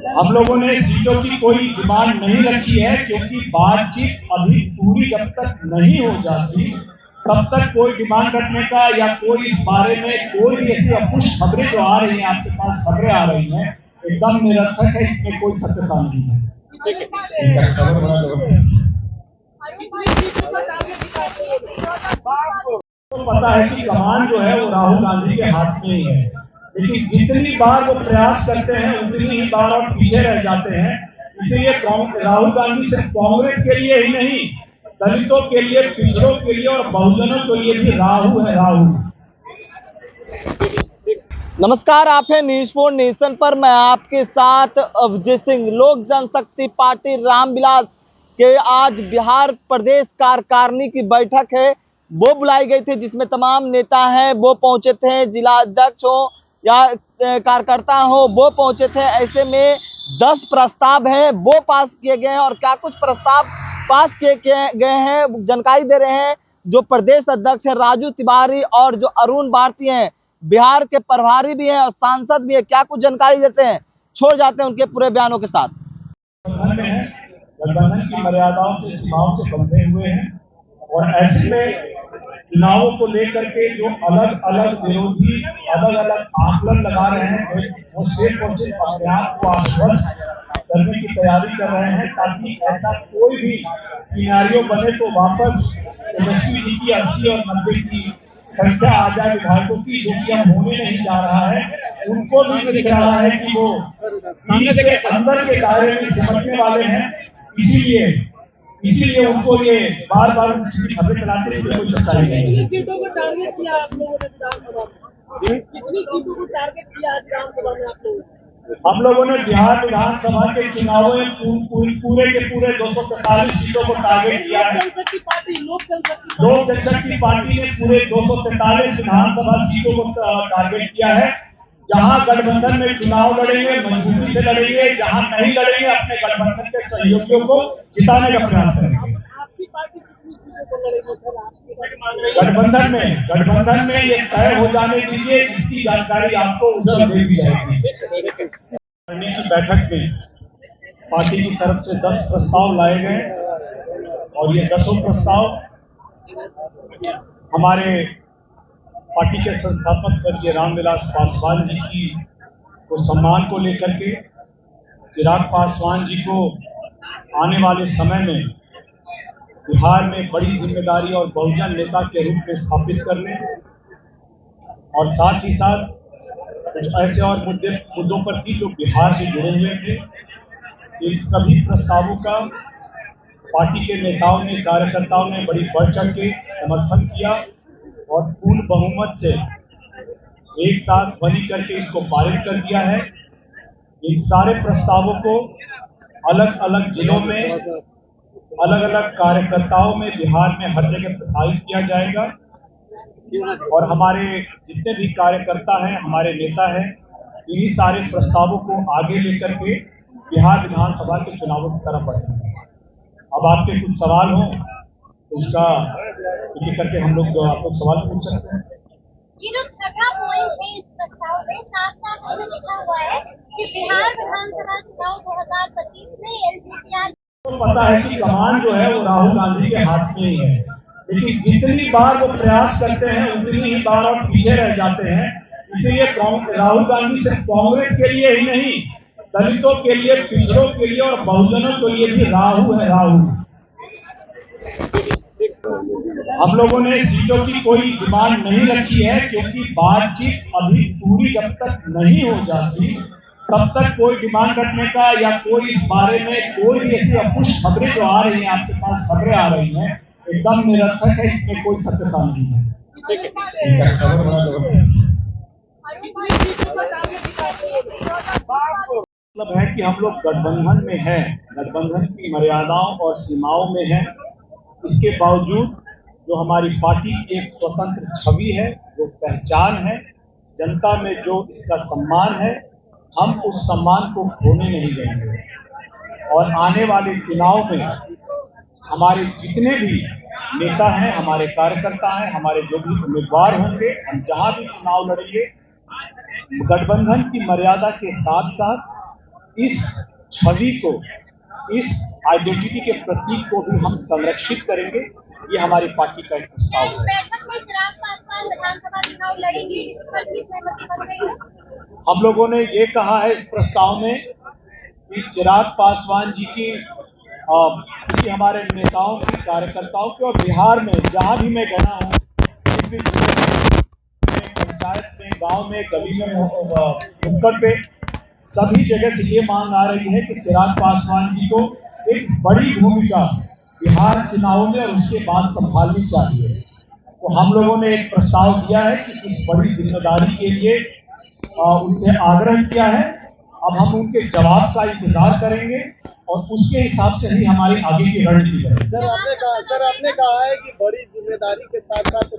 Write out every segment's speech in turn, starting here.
हम लोगों ने सीटों की कोई डिमांड नहीं रखी है, क्योंकि बातचीत अभी पूरी जब तक नहीं हो जाती तब तक कोई डिमांड रखने का या कोई इस बारे में कोई भी ऐसी अपुष्ट खबरें जो आ रही हैं, आपके पास खबरें आ रही हैं, एकदम निरर्थक है, इसमें कोई सत्यता नहीं है। तो पता है कि कमान जो है वो राहुल गांधी के हाथ में ही है, लेकिन जितनी बार वो प्रयास करते हैं उतनी ही बार और पीछे रह जाते हैं। इसीलिए राहुल गांधी सिर्फ कांग्रेस के लिए ही नहीं, दलितों के लिए, पिछड़ों के लिए और बहुजनों के लिए भी राहु है, राहु। नमस्कार, आप हैं न्यूज़ 4 नेशन पर। मैं आपके साथ अभिजीत सिंह। लोक जनशक्ति पार्टी रामविलास के आज बिहार प्रदेश कार्यकारिणी की बैठक है, वो बुलाई गई थी, जिसमें तमाम नेता हैं वो पहुंचे थे, जिला अध्यक्ष हो या कार्यकर्ता हो वो पहुंचे थे। ऐसे में 10 प्रस्ताव हैं वो पास किए गए हैं, और क्या कुछ प्रस्ताव पास किए गए हैं जानकारी दे रहे हैं जो प्रदेश अध्यक्ष है राजू तिवारी और जो अरुण भारती हैं, बिहार के प्रभारी भी हैं और सांसद भी है। क्या कुछ जानकारी देते हैं, छोड़ जाते हैं उनके पूरे बयानों के साथ। गठबंधन की मर्यादाओं से, सीमाओं से बंधे हुए हैं, और ऐसे में चुनावों को लेकर के जो अलग अलग विरोधी अलग अलग आकलन लगा रहे हैं, वो सिर्फ और सिर्फ अपने आप को आश्वस्त करने की तैयारी कर रहे हैं, ताकि ऐसा कोई भी सिनेरियो बने तो वापस तेजस्वी जी की 80 और 90 की संख्या आ जाए विधायकों की, जो कि अब होने नहीं जा रहा है। उनको भी दिख रहा है कि वो कांग्रेस के अंदर के दायरे में सिमटने वाले हैं, इसीलिए उनको ये बार बार खबरें चलाते हैं। कोई सच्चाई नहीं। कितनी सीटों को टारगेट किया आप लोगों ने विधानसभा में? कितनी सीटों को टारगेट किया विधानसभा में आप लोगों ने? हम लोगों ने बिहार विधानसभा के चुनावों में पूरे के पूरे 243 सीटों को टारगेट किया है। लोक जनशक्ति पार्टी ने पूरे 243 विधानसभा सीटों को टारगेट किया है। जहां गठबंधन में चुनाव लड़ेंगे, मजबूती से लड़ेंगे, जहां नहीं लड़ेंगे, अपने गठबंधन के सहयोगियों को जिताने का प्रयास करेंगे। गठबंधन में ये तय हो जाने दीजिए, इसकी जानकारी आपको उधर दे दी जाएगी। की बैठक में पार्टी की तरफ से 10 प्रस्ताव लाए गए, और ये 10 प्रस्ताव हमारे पार्टी के संस्थापक स्वर्गीय रामविलास पासवान जी की को सम्मान को लेकर के, चिराग पासवान जी को आने वाले समय में बिहार में बड़ी जिम्मेदारी और बहुजन नेता के रूप में स्थापित करने, और साथ ही साथ कुछ ऐसे और मुद्दों पर थी जो बिहार से जुड़े हुए थे। इन सभी प्रस्तावों का पार्टी के नेताओं ने, कार्यकर्ताओं ने बड़ी बढ़ चढ़ के समर्थन किया, और पूर्ण बहुमत से एक साथ ध्वनि करके इसको पारित कर दिया है। इन सारे प्रस्तावों को अलग अलग जिलों में, अलग अलग कार्यकर्ताओं में बिहार में हर जगह प्रसारित किया जाएगा, और हमारे जितने भी कार्यकर्ता हैं, हमारे नेता हैं, इन्हीं सारे प्रस्तावों को आगे लेकर के बिहार विधानसभा के चुनावों की तरफ बढ़ेंगे। अब आपके कुछ सवाल हो तो उसका एक करके हम लोग आप लोग सवाल पूछ सकते हैं। ये जो छठा पॉइंट है इस प्रस्ताव में, साफ उसमें लिखा हुआ है कि बिहार विधानसभा चुनाव 2025 में एलजेपीआर। तो पता है कि कमान जो है वो राहुल गांधी के हाथ में ही है, लेकिन जितनी बार वो प्रयास करते हैं उतनी ही बार और पीछे रह जाते हैं। इसीलिए राहुल गांधी सिर्फ कांग्रेस के लिए ही नहीं, दलितों के लिए, पिछड़ों के लिए और बहुजनों के लिए भी राहु है, राहु। हम लोगों ने सीटों की कोई डिमांड नहीं रखी है, क्योंकि बातचीत अभी पूरी जब तक नहीं हो जाती तब तक कोई डिमांड रखने का या कोई इस बारे में कोई भी ऐसी अपुष्ट खबरें जो आ रही हैं, आपके पास खबरें आ रही हैं, एकदम निरर्थक है, इसमें कोई सत्यता नहीं है। मतलब है कि हम लोग गठबंधन में हैं, गठबंधन की मर्यादाओं और सीमाओं में हैं। इसके बावजूद जो हमारी पार्टी की एक स्वतंत्र छवि है, जो पहचान है, जनता में जो इसका सम्मान है, हम उस सम्मान को खोने नहीं देंगे। और आने वाले चुनाव में हमारे जितने भी नेता हैं, हमारे कार्यकर्ता हैं, हमारे जो भी उम्मीदवार होंगे, हम जहां भी चुनाव लड़ेंगे, गठबंधन की मर्यादा के साथ साथ इस छवि को, इस आइडेंटिटी के प्रतीक को भी हम संरक्षित करेंगे। ये हमारी पार्टी का एक प्रस्ताव है। बैठक में चिराग पासवान विधानसभा चुनाव लड़ेंगे, इस पर भी सहमति बन गई है। हम लोगों ने ये कहा है इस प्रस्ताव में कि चिराग पासवान जी की क्योंकि हमारे नेताओं की, कार्यकर्ताओं की, और बिहार में जहां भी मैं गया हूँ, पंचायत में, गांव में, गली में, नुक्कड़ पे, सभी जगह से ये मांग आ रही है कि चिराग पासवान जी को एक बड़ी भूमिका बिहार चुनाव में और उसके बाद संभालनी चाहिए। तो हम लोगों ने एक प्रस्ताव दिया है कि इस बड़ी जिम्मेदारी के लिए उनसे आग्रह किया है। अब हम उनके जवाब का इंतजार करेंगे और उसके हिसाब से ही हमारी आगे की रणनीति बनेगी। सर आपने कहा है कि बड़ी जिम्मेदारी के साथ साथ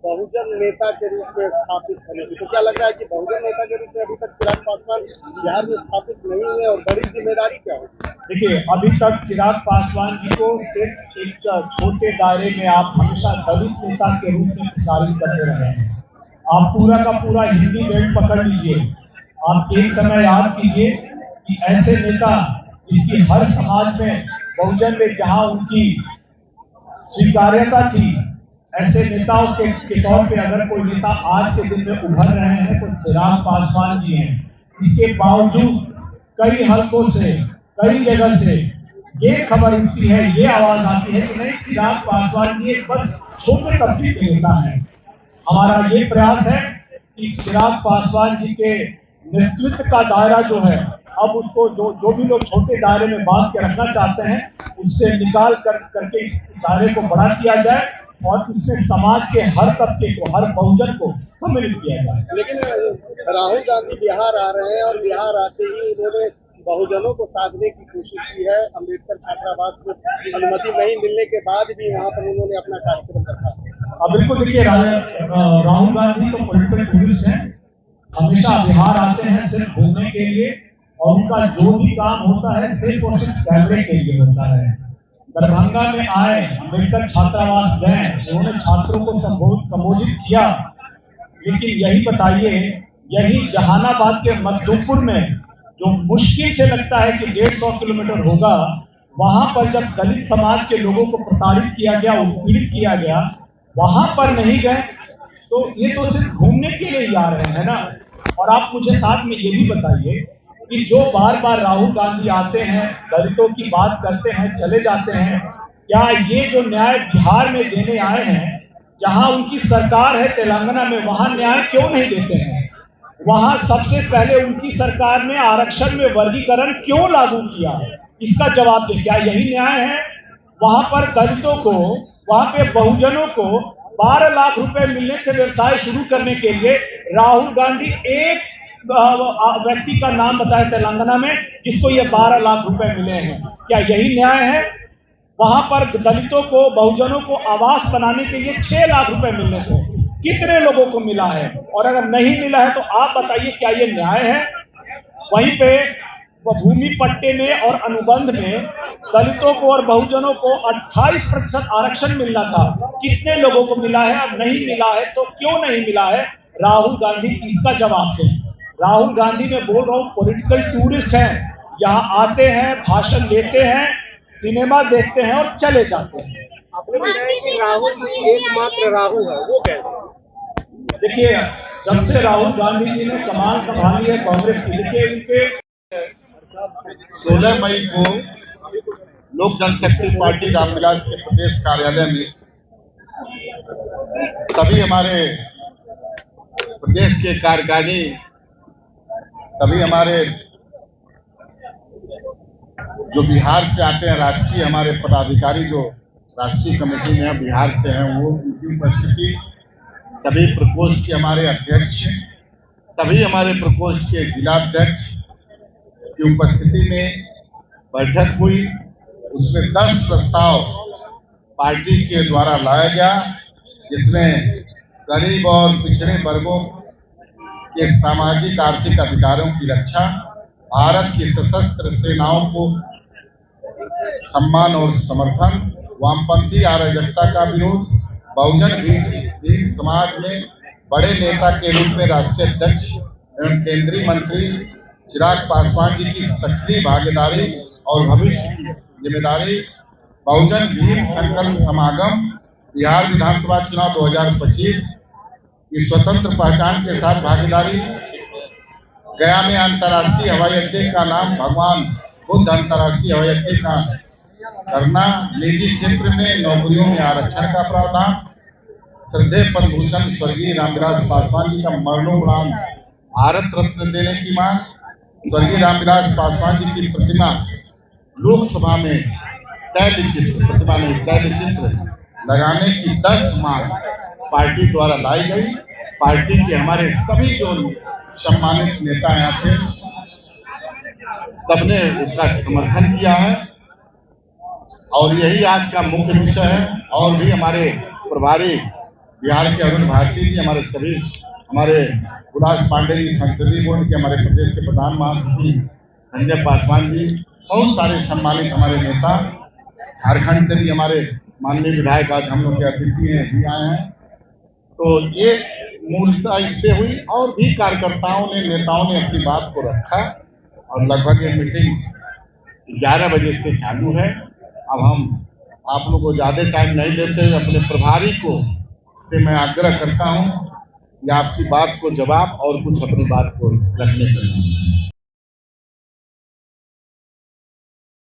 बहुजन नेता के रूप में स्थापित करेंगे, तो क्या लग रहा है कि बहुजन नेता के रूप में अभी तक चिराग पासवान बिहार में स्थापित नहीं हुए और बड़ी जिम्मेदारी क्या होगी? देखिए, अभी तक चिराग पासवान जी को सिर्फ एक छोटे दायरे में आप हमेशा दलित नेता के रूप में प्रचारित करते रहे हैं। आप पूरा का पूरा हिंदी बेल्ट पकड़ लीजिए, आप एक समय याद कीजिए कि ऐसे नेता जिसकी हर समाज में, बहुजन में जहां उनकी स्वीकार्यता थी, ऐसे नेताओं के तौर पे अगर कोई नेता आज के दिन में उभर रहे हैं तो चिराग पासवान जी हैं। इसके बावजूद कई हलकों से, कई जगह से ये खबर उठती है, ये आवाज आती है कि नहीं, चिराग पासवान जी एक बस छोटे तबके के नेता है। हमारा ये प्रयास है कि चिराग पासवान जी के नेतृत्व का दायरा जो है, अब उसको जो भी लोग छोटे दायरे में बांध के रखना चाहते हैं, उससे निकाल करके इस दायरे को बड़ा किया जाए और उसमें समाज के हर तबके को, हर बहुजन को सम्मिलित किया जाए। लेकिन राहुल गांधी बिहार आ रहे हैं और बिहार आते ही उन्होंने बहुजनों को साधने की कोशिश की है। अम्बेडकर छात्रावास को अनुमति नहीं मिलने के बाद भी वहाँ पर उन्होंने अपना कार्यक्रम रखा। बिल्कुल, देखिए, राहुल गांधी तो पॉलिटिकल टूरिस्ट हैं, हमेशा बिहार आते हैं सिर्फ घूमने के लिए, और उनका जो भी काम होता है सिर्फ और सिर्फ कैमरे के लिए होता है। दरभंगा में आए, अम्बेडकर छात्रावास गए, उन्होंने छात्रों को संबोधित किया, लेकिन यही बताइए, यही जहानाबाद के मधुपुर में जो मुश्किल से लगता है कि 150 किलोमीटर होगा, वहां पर जब दलित समाज के लोगों को प्रताड़ित किया गया, उत्पीड़ित किया गया, वहां पर नहीं गए, तो ये तो सिर्फ घूमने के लिए ही आ रहे हैं ना। और आप मुझे साथ में ये भी बताइए कि जो बार बार राहुल गांधी आते हैं, दलितों की बात करते हैं, चले जाते हैं, क्या ये जो न्याय बिहार में देने आए हैं, जहां उनकी सरकार है तेलंगाना में, वहां न्याय क्यों नहीं देते हैं? वहां सबसे पहले उनकी सरकार ने आरक्षण में वर्गीकरण क्यों लागू किया? इसका जवाब दे। क्या यही न्याय है? वहां पर दलितों को, वहां पे बहुजनों को 12 लाख रुपए मिलने थे व्यवसाय शुरू करने के लिए। राहुल गांधी एक व्यक्ति का नाम बताए तेलंगाना में जिसको ये 12 लाख रुपए मिले हैं। क्या यही न्याय है? वहां पर दलितों को, बहुजनों को आवास बनाने के लिए 6 लाख रुपए मिलने थे, कितने लोगों को मिला है? और अगर नहीं मिला है तो आप बताइए, क्या ये न्याय है? वहीं पे भूमि पट्टे में और अनुबंध में दलितों को और बहुजनों को 28% आरक्षण मिलना था, कितने लोगों को मिला है? अब नहीं मिला है तो क्यों नहीं मिला है? राहुल गांधी इसका जवाब दें। राहुल गांधी, मैं बोल रहा हूँ, पॉलिटिकल टूरिस्ट हैं, यहाँ आते हैं, भाषण देते हैं, सिनेमा देखते हैं और चले जाते हैं। आपने बताया कि राहुल एकमात्र राहुल है, वो कैसे? देखिए, जब से राहुल गांधी जी ने कमान संभाली है कांग्रेस की, देखिए उनके 16 मई को लोक जनशक्ति पार्टी रामविलास के प्रदेश कार्यालय में सभी हमारे प्रदेश के कार्यकारिणी, सभी हमारे जो बिहार से आते हैं, राष्ट्रीय हमारे पदाधिकारी जो राष्ट्रीय कमेटी में बिहार से हैं, वो उनकी उपस्थिति, सभी प्रकोष्ठ के हमारे अध्यक्ष, सभी हमारे प्रकोष्ठ के जिलाध्यक्ष की उपस्थिति में बैठक हुई। उसमें 10 प्रस्ताव पार्टी के द्वारा लाया गया, जिसमें गरीब और पिछड़े वर्गों के सामाजिक आर्थिक अधिकारों की रक्षा, भारत की सशस्त्र सेनाओं को सम्मान और समर्थन, वामपंथी अराजकता का विरोध, बहुजन भील समाज में बड़े नेता के रूप में राष्ट्रीय अध्यक्ष एवं केंद्रीय मंत्री चिराग पासवान जी की सक्रिय भागीदारी और भविष्य की जिम्मेदारी बहुजन भीम संकल्प समागम बिहार विधानसभा चुनाव 2025 की स्वतंत्र पहचान के साथ भागीदारी, गया में अंतर्राष्ट्रीय हवाई अड्डे का नाम भगवान बुद्ध अंतर्राष्ट्रीय हवाई अड्डे का करना, निजी क्षेत्र में नौकरियों में आरक्षण का प्रावधान, श्रद्धेय पद्म भूषण स्वर्गीय रामविलास पासवान जी का मरणोपरांत भारत रत्न देने की मांग, स्वर्गीय रामविलास पासवान जी की प्रतिमा लोकसभा में तैलचित्र लगाने की 10 मांग पार्टी द्वारा लाई गई। पार्टी के हमारे सभी जो सम्मानित नेता यहाँ थे, सबने उसका समर्थन किया है और यही आज का मुख्य विषय है। और भी हमारे प्रभारी बिहार के अरुण भारती जी, हमारे गुलास पांडे जी, संसदीय बोर्ड के हमारे प्रदेश के प्रधान महासचिव संजय पासवान जी, बहुत सारे सम्मानित हमारे नेता, झारखंड से भी हमारे माननीय विधायक आज हम लोग के अतिथि हैं भी आए हैं। तो ये मूलतः इससे हुई और भी कार्यकर्ताओं ने, नेताओं ने अपनी बात को रखा और लगभग ये मीटिंग 11 बजे से चालू है। अब हम आप लोगों को ज़्यादा टाइम नहीं देते हुए अपने प्रभारी को से मैं आग्रह करता हूं कि आपकी बात को जवाब और कुछ अपनी बात को रखने के लिए